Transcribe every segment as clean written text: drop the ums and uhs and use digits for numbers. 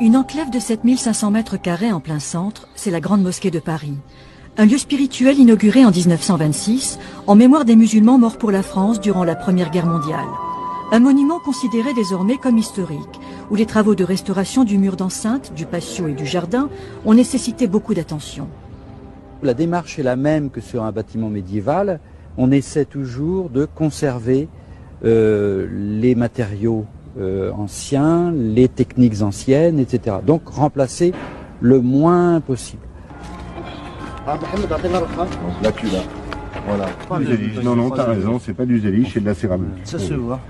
Une enclave de 7500 mètres carrés en plein centre, c'est la Grande Mosquée de Paris. Un lieu spirituel inauguré en 1926 en mémoire des musulmans morts pour la France durant la Première Guerre mondiale. Un monument considéré désormais comme historique, où les travaux de restauration du mur d'enceinte, du patio et du jardin ont nécessité beaucoup d'attention. La démarche est la même que sur un bâtiment médiéval. On essaie toujours de conserver les matériaux anciens, les techniques anciennes, etc. Donc remplacer le moins possible. Donc là tu l'as. Voilà. Du zélige. Non, non, t'as raison, c'est pas du zélige, c'est de la céramique. Ça se voit.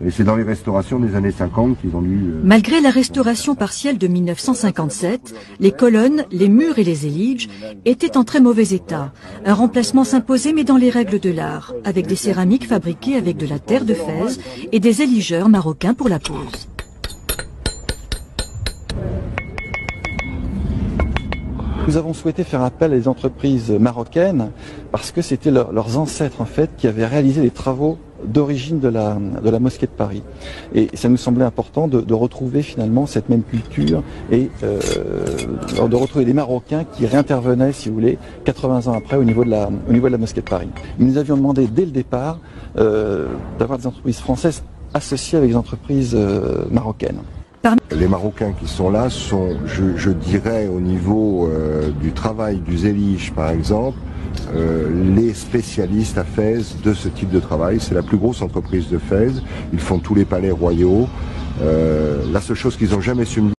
Et c'est dans les restaurations des années 50 qu'ils ont dû... Malgré la restauration partielle de 1957, les colonnes, les murs et les éliges étaient en très mauvais état. Un remplacement s'imposait mais dans les règles de l'art, avec des céramiques fabriquées avec de la terre de Fès et des éligeurs marocains pour la pose. Nous avons souhaité faire appel à des entreprises marocaines parce que c'était leurs ancêtres en fait qui avaient réalisé les travaux d'origine de la mosquée de Paris. Et ça nous semblait important de retrouver finalement cette même culture et de retrouver des Marocains qui réintervenaient, si vous voulez, 80 ans après au niveau de la mosquée de Paris. Nous avions demandé dès le départ d'avoir des entreprises françaises associées avec des entreprises marocaines. Les Marocains qui sont là sont, je dirais, au niveau du travail du zélige par exemple, les spécialistes à Fès de ce type de travail. C'est la plus grosse entreprise de Fès. Ils font tous les palais royaux. La seule chose qu'ils n'ont jamais su me